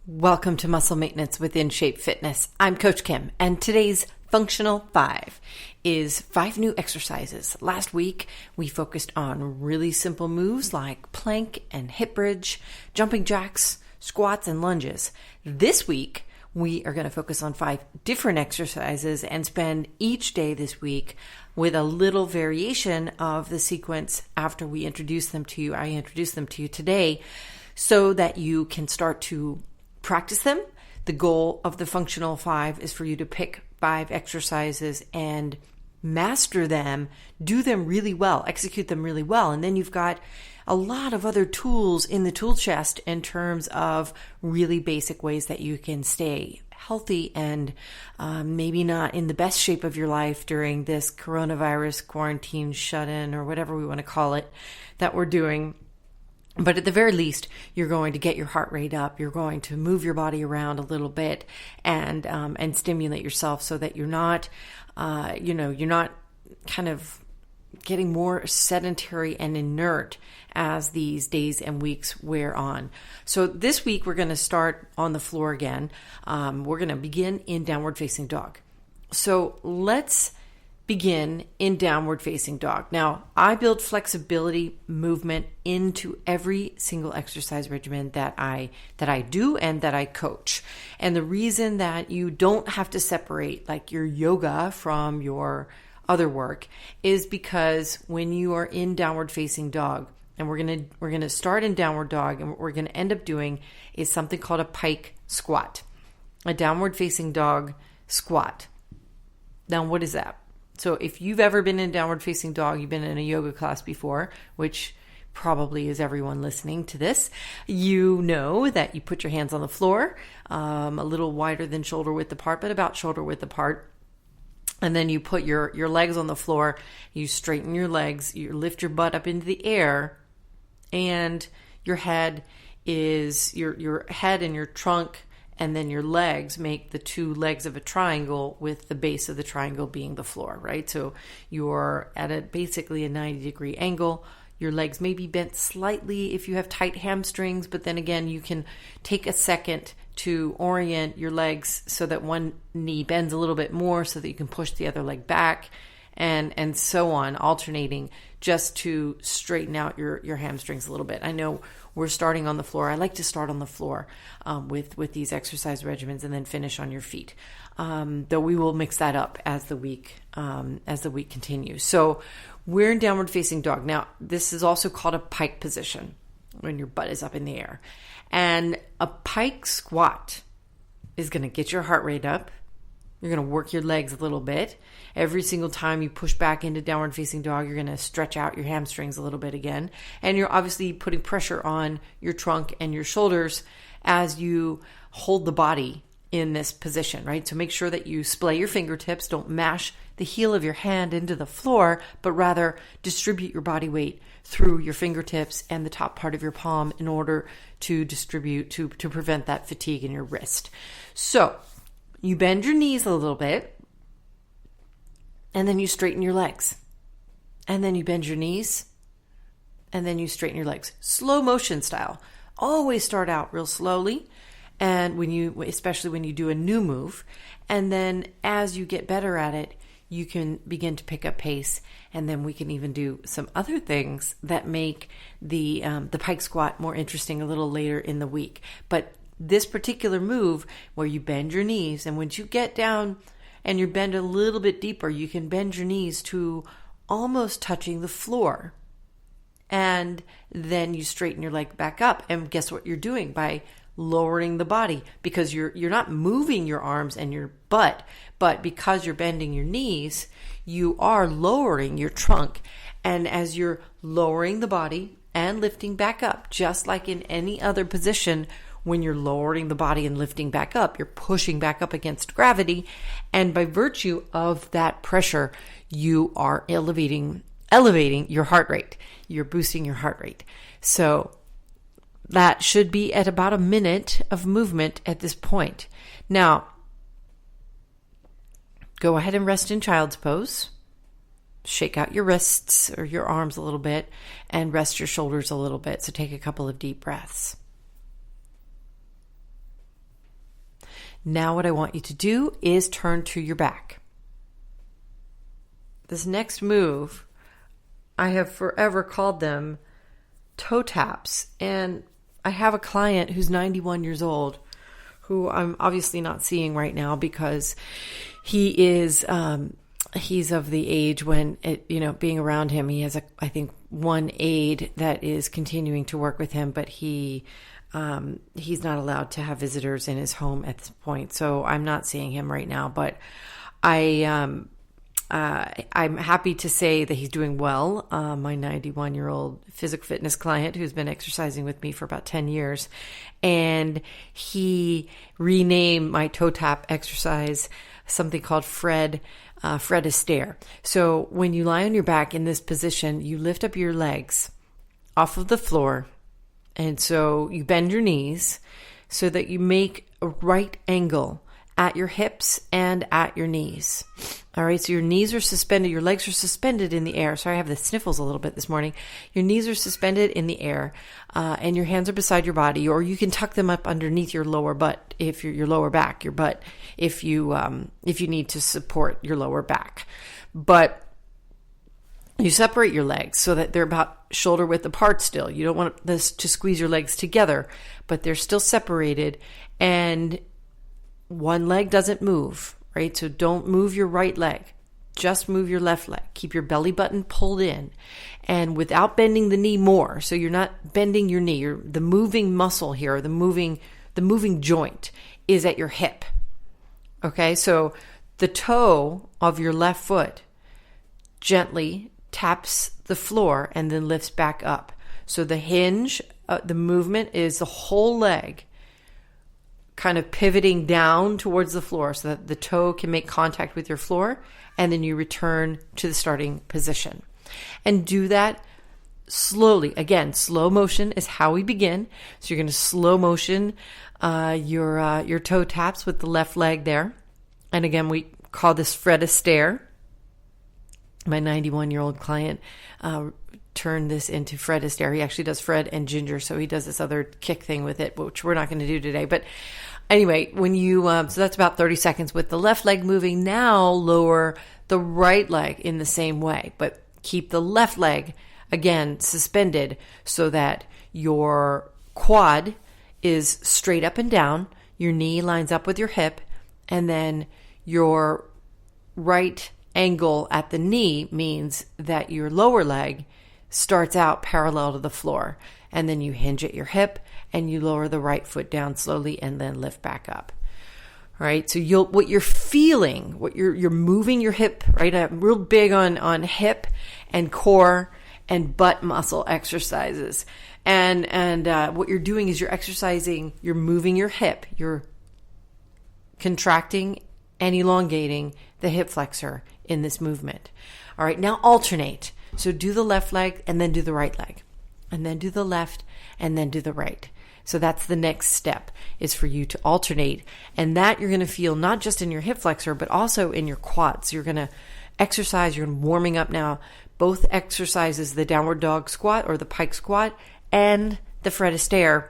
Welcome to Muscle Maintenance with In Shape Fitness. I'm Coach Kim, and today's Functional 5 is 5 new exercises. Last week, we focused on really simple moves like plank and hip bridge, jumping jacks, squats, and lunges. This week, we are going to focus on 5 different exercises and spend each day this week with a little variation of the sequence after we introduce them to you. I introduce them to you today so that you can start to practice them. The goal of the Functional 5 is for you to pick 5 exercises and master them, do them really well, execute them really well. And then you've got a lot of other tools in the tool chest in terms of really basic ways that you can stay healthy and maybe not in the best shape of your life during this coronavirus quarantine shut-in or whatever we want to call it that we're doing. But at the very least, you're going to get your heart rate up. You're going to move your body around a little bit and stimulate yourself so that you're not, you're not kind of getting more sedentary and inert as these days and weeks wear on. So this week, we're going to start on the floor again. We're going to begin in downward facing dog. So let's begin in downward facing dog. Now, I build flexibility movement into every single exercise regimen that I do and that I coach. And the reason that you don't have to separate like your yoga from your other work is because when you are in downward facing dog, and we're going to start in downward dog, and what we're going to end up doing is something called a pike squat. A downward facing dog squat. Now, what is that? So if you've ever been in downward facing dog, you've been in a yoga class before, which probably is everyone listening to this, you know that you put your hands on the floor, a little wider than shoulder width apart, but about shoulder width apart. And then you put your legs on the floor, you straighten your legs, you lift your butt up into the air, and your head is your head and your trunk and then your legs make the 2 legs of a triangle with the base of the triangle being the floor, right? So you're at basically a 90-degree angle. Your legs may be bent slightly if you have tight hamstrings, but then again, you can take a second to orient your legs so that one knee bends a little bit more so that you can push the other leg back and so on, alternating just to straighten out your hamstrings a little bit. I know we're starting on the floor. I like to start on the floor with these exercise regimens and then finish on your feet. Though we will mix that up as the week continues. So we're in downward facing dog. Now, this is also called a pike position when your butt is up in the air. And a pike squat is going to get your heart rate up. You're going to work your legs a little bit. Every single time you push back into downward facing dog, you're going to stretch out your hamstrings a little bit again. And you're obviously putting pressure on your trunk and your shoulders as you hold the body in this position, right? So make sure that you splay your fingertips. Don't mash the heel of your hand into the floor, but rather distribute your body weight through your fingertips and the top part of your palm in order to distribute, to prevent that fatigue in your wrist. So you bend your knees a little bit, and then you straighten your legs. And then you bend your knees, and then you straighten your legs. Slow motion style. Always start out real slowly, and especially when you do a new move. And then as you get better at it, you can begin to pick up pace, and then we can even do some other things that make the pike squat more interesting a little later in the week. But this particular move where you bend your knees, and once you get down and you bend a little bit deeper, you can bend your knees to almost touching the floor. And then you straighten your leg back up. And guess what you're doing by lowering the body? Because you're not moving your arms and your butt, but because you're bending your knees, you are lowering your trunk. And as you're lowering the body and lifting back up, just like in any other position, when you're lowering the body and lifting back up, you're pushing back up against gravity. And by virtue of that pressure, you are elevating your heart rate. You're boosting your heart rate. So that should be at about a minute of movement at this point. Now, go ahead and rest in child's pose. Shake out your wrists or your arms a little bit and rest your shoulders a little bit. So take a couple of deep breaths. Now what I want you to do is turn to your back. This next move, I have forever called them toe taps. And I have a client who's 91 years old who I'm obviously not seeing right now because he is, he's of the age when being around him, he has I think one aide that is continuing to work with him, but he's not allowed to have visitors in his home at this point. So I'm not seeing him right now, but I'm happy to say that he's doing well. My 91-year-old physical fitness client who's been exercising with me for about 10 years. And he renamed my toe tap exercise something called Fred Astaire. So when you lie on your back in this position, you lift up your legs off of the floor. And so you bend your knees so that you make a right angle at your hips and at your knees. All right, so your knees are suspended, your legs are suspended in the air. Sorry, I have the sniffles a little bit this morning. Your knees are suspended in the air, and your hands are beside your body, or you can tuck them up underneath your lower butt, if your lower back, your butt, if you need to support your lower back. But you separate your legs so that they're about shoulder width apart still. You don't want this to squeeze your legs together, but they're still separated, and one leg doesn't move, right? So don't move your right leg. Just move your left leg. Keep your belly button pulled in and without bending the knee more. So you're not bending your knee. The moving muscle here, the moving joint is at your hip. Okay, so the toe of your left foot gently taps the floor and then lifts back up. So the hinge, the movement is the whole leg kind of pivoting down towards the floor so that the toe can make contact with your floor, and then you return to the starting position. And do that slowly. Again, slow motion is how we begin. So you're going to slow motion your toe taps with the left leg there. And again, we call this Fred Astaire. My 91-year-old client turned this into Fred Astaire. He actually does Fred and Ginger, so he does this other kick thing with it, which we're not going to do today. But anyway, when you so that's about 30 seconds with the left leg moving. Now lower the right leg in the same way, but keep the left leg again suspended so that your quad is straight up and down, your knee lines up with your hip, and then your right angle at the knee means that your lower leg starts out parallel to the floor, and then you hinge at your hip and you lower the right foot down slowly and then lift back up. All right, so what you're feeling, what you're moving your hip, right? I'm real big on hip and core and butt muscle exercises, and what you're doing is you're moving your hip, you're contracting and elongating the hip flexor in this movement. All right, now alternate. So do the left leg and then do the right leg, and then do the left and then do the right. So that's the next step, is for you to alternate. And that you're going to feel not just in your hip flexor, but also in your quads. You're going to exercise, you're warming up now. Both exercises, the downward dog squat or the pike squat and the Fred Astaire,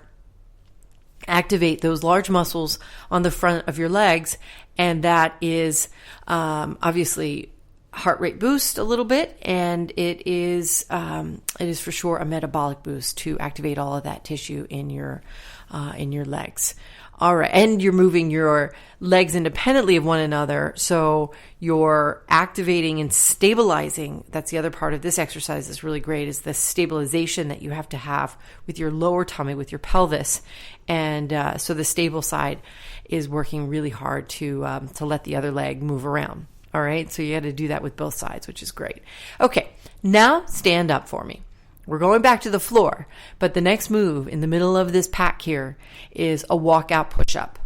activate those large muscles on the front of your legs. And that is obviously heart rate boost a little bit, and it is for sure a metabolic boost to activate all of that tissue in your legs. All right, and you're moving your legs independently of one another, so you're activating and stabilizing. That's the other part of this exercise that's really great, is the stabilization that you have to have with your lower tummy, with your pelvis, and so the stable side is working really hard to let the other leg move around. All right, so you got to do that with both sides, which is great. Okay, now stand up for me. We're going back to the floor, but the next move in the middle of this pack here is a walkout push-up.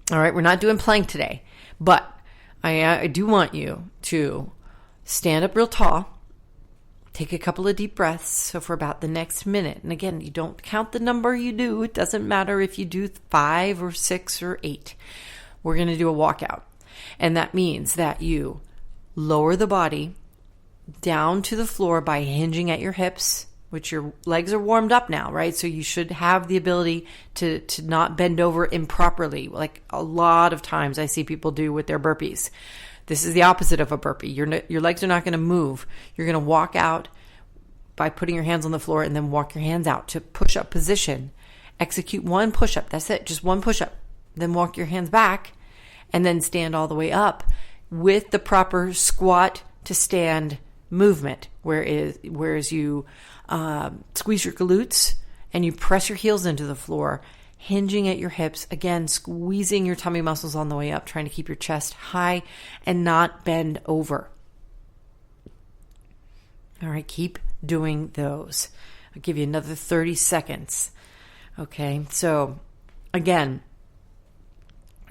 All right, we're not doing plank today, but I do want you to stand up real tall, take a couple of deep breaths, so for about the next minute. And again, you don't count the number you do. It doesn't matter if you do 5 or 6 or 8. We're going to do a walkout. And that means that you lower the body down to the floor by hinging at your hips which your legs are warmed up now, right? So you should have the ability to not bend over improperly, like a lot of times I see people do with their burpees. This is the opposite of a burpee. Your legs are not going to move. You're going to walk out by putting your hands on the floor and then walk your hands out to push-up position. Execute one push-up. That's it. Just one push-up. Then walk your hands back and then stand all the way up with the proper squat to stand movement, whereas you squeeze your glutes and you press your heels into the floor, hinging at your hips, again, squeezing your tummy muscles on the way up, trying to keep your chest high and not bend over. All right, keep doing those. I'll give you another 30 seconds. Okay, so again,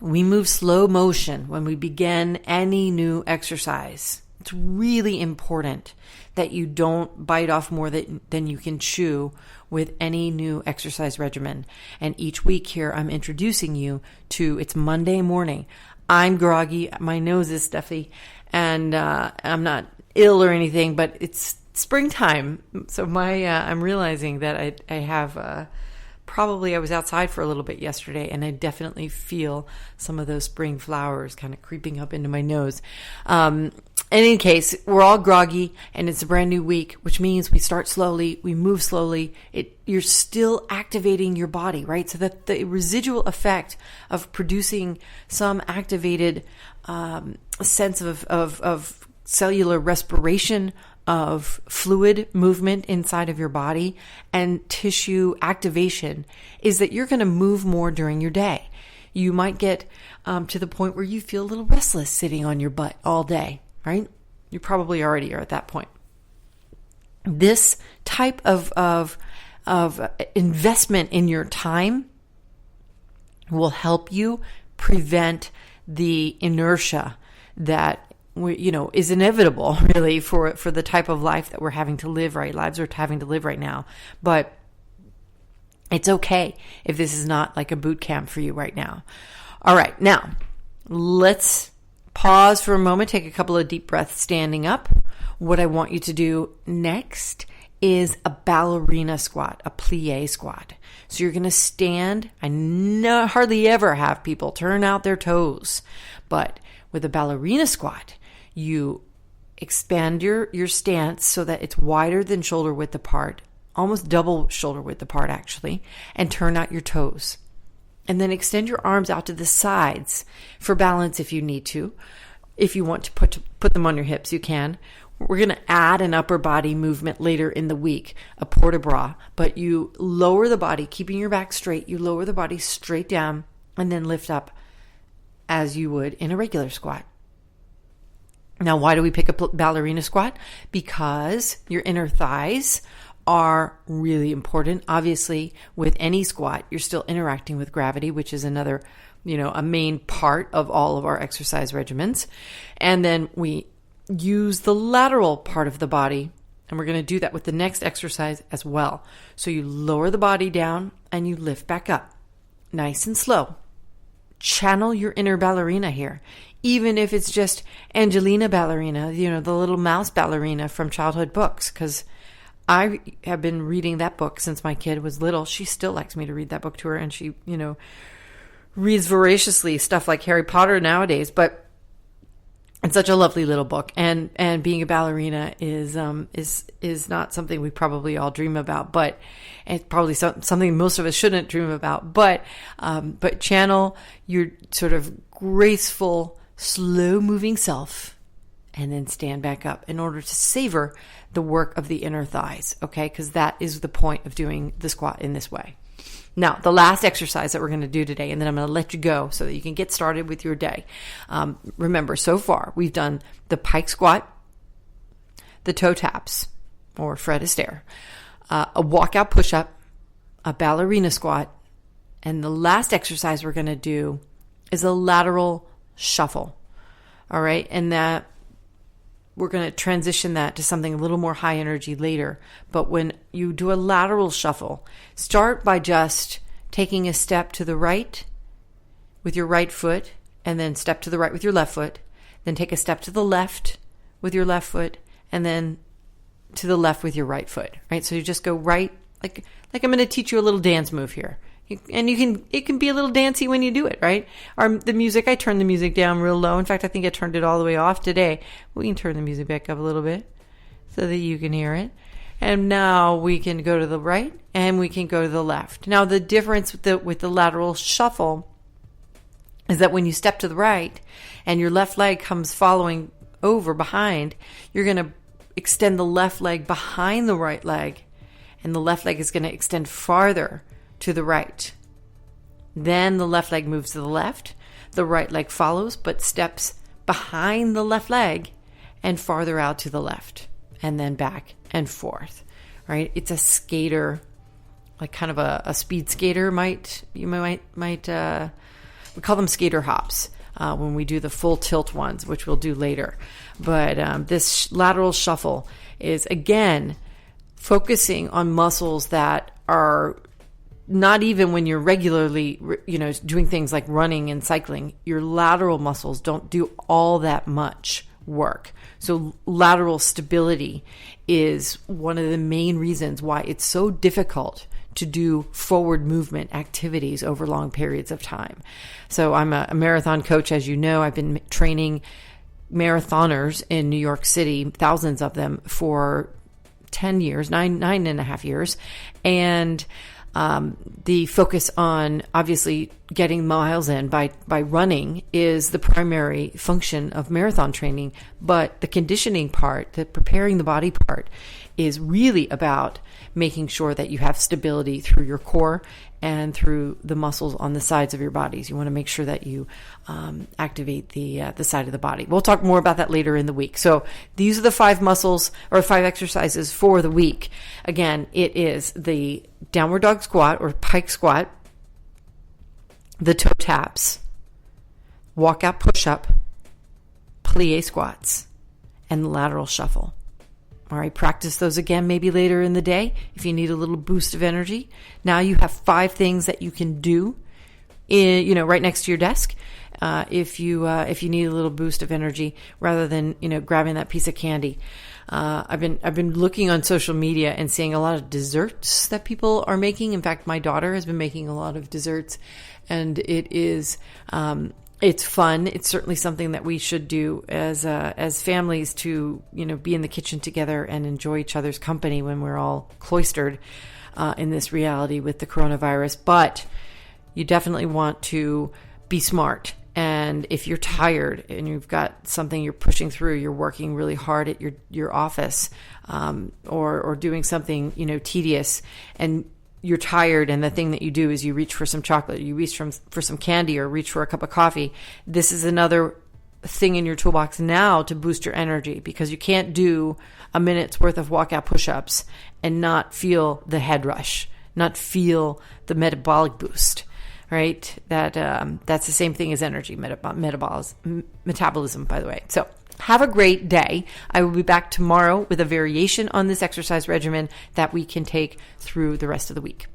we move slow motion when we begin any new exercise. It's really important that you don't bite off more than you can chew with any new exercise regimen. And each week here, I'm introducing you to, it's Monday morning. I'm groggy, my nose is stuffy, and I'm not ill or anything, but it's springtime. So I'm realizing that I have probably I was outside for a little bit yesterday, and I definitely feel some of those spring flowers kind of creeping up into my nose. In any case, we're all groggy, and it's a brand new week, which means we start slowly, we move slowly. You're still activating your body, right? So that the residual effect of producing some activated sense of cellular respiration, of fluid movement inside of your body and tissue activation is that you're going to move more during your day. You might get to the point where you feel a little restless sitting on your butt all day, right? You probably already are at that point. This type of investment in your time will help you prevent the inertia that is inevitable really for the type of life that we're having to live, right? Lives are having to live right now. But it's okay if this is not like a boot camp for you right now. All right. Now let's pause for a moment, take a couple of deep breaths standing up. What I want you to do next is a ballerina squat, a plie squat. So you're going to stand. I hardly ever have people turn out their toes, but with a ballerina squat, you expand your stance so that it's wider than shoulder width apart, almost double shoulder width apart actually, and turn out your toes. And then extend your arms out to the sides for balance if you need to. If you want to put them on your hips, you can. We're going to add an upper body movement later in the week, a port de bras, but you lower the body, keeping your back straight. You lower the body straight down and then lift up as you would in a regular squat. Now, why do we pick a ballerina squat? Because your inner thighs are really important. Obviously, with any squat, you're still interacting with gravity, which is another, a main part of all of our exercise regimens. And then we use the lateral part of the body, and we're going to do that with the next exercise as well. So you lower the body down and you lift back up, nice and slow. Channel your inner ballerina here, even if it's just Angelina ballerina, the little mouse ballerina from childhood books, because I have been reading that book since my kid was little. She still likes me to read that book to her, and she, reads voraciously stuff like Harry Potter nowadays, but it's such a lovely little book, and being a ballerina is not something we probably all dream about, but it's probably something most of us shouldn't dream about. But channel your sort of graceful, slow-moving self, and then stand back up in order to savor the work of the inner thighs. Okay, because that is the point of doing the squat in this way. Now, the last exercise that we're going to do today, and then I'm going to let you go so that you can get started with your day. Remember, so far, we've done the pike squat, the toe taps, or Fred Astaire, a walkout push-up, a ballerina squat, and the last exercise we're going to do is a lateral shuffle. All right? And that we're going to transition that to something a little more high energy later. But when you do a lateral shuffle, start by just taking a step to the right with your right foot, and then step to the right with your left foot. Then take a step to the left with your left foot, and then to the left with your right foot, right? So you just go right, like I'm going to teach you a little dance move here. It can be a little dancey when you do it, right? The music, I turned the music down real low. In fact, I think I turned it all the way off today. We can turn the music back up a little bit so that you can hear it. And now we can go to the right and we can go to the left. Now, the difference with the lateral shuffle is that when you step to the right and your left leg comes following over behind, you're going to extend the left leg behind the right leg, and the left leg is going to extend farther to the right. Then the left leg moves to the left. The right leg follows, but steps behind the left leg and farther out to the left, and then back and forth, right? It's a skater, like kind of a speed skater we call them skater hops when we do the full tilt ones, which we'll do later. But this lateral shuffle is, again, focusing on muscles that are not even when you're regularly, doing things like running and cycling, your lateral muscles don't do all that much work. So lateral stability is one of the main reasons why it's so difficult to do forward movement activities over long periods of time. So I'm a marathon coach, as you know. I've been training marathoners in New York City, thousands of them, for 10 years, nine and a half years. And the focus on obviously getting miles in by running is the primary function of marathon training. But the conditioning part, the preparing the body part, is really about making sure that you have stability through your core and through the muscles on the sides of your bodies. You want to make sure that you activate the side of the body. We'll talk more about that later in the week. So these are the 5 muscles or 5 exercises for the week. Again, it is the downward dog squat or pike squat, the toe taps, walkout push-up, plie squats, and lateral shuffle. All right, practice those again maybe later in the day if you need a little boost of energy. Now you have 5 things that you can do, right next to your desk. If you need a little boost of energy rather than grabbing that piece of candy. I've been looking on social media and seeing a lot of desserts that people are making. In fact, my daughter has been making a lot of desserts, and it is it's fun. It's certainly something that we should do as families to be in the kitchen together and enjoy each other's company when we're all cloistered in this reality with the coronavirus. But you definitely want to be smart. And if you're tired and you've got something you're pushing through, you're working really hard at your office, or doing something tedious, and you're tired, and the thing that you do is you reach for some chocolate, you reach for some candy, or reach for a cup of coffee. This is another thing in your toolbox now to boost your energy, because you can't do a minute's worth of walkout push-ups and not feel the head rush, not feel the metabolic boost. Right? That's the same thing as energy, metabolism, by the way. So have a great day. I will be back tomorrow with a variation on this exercise regimen that we can take through the rest of the week.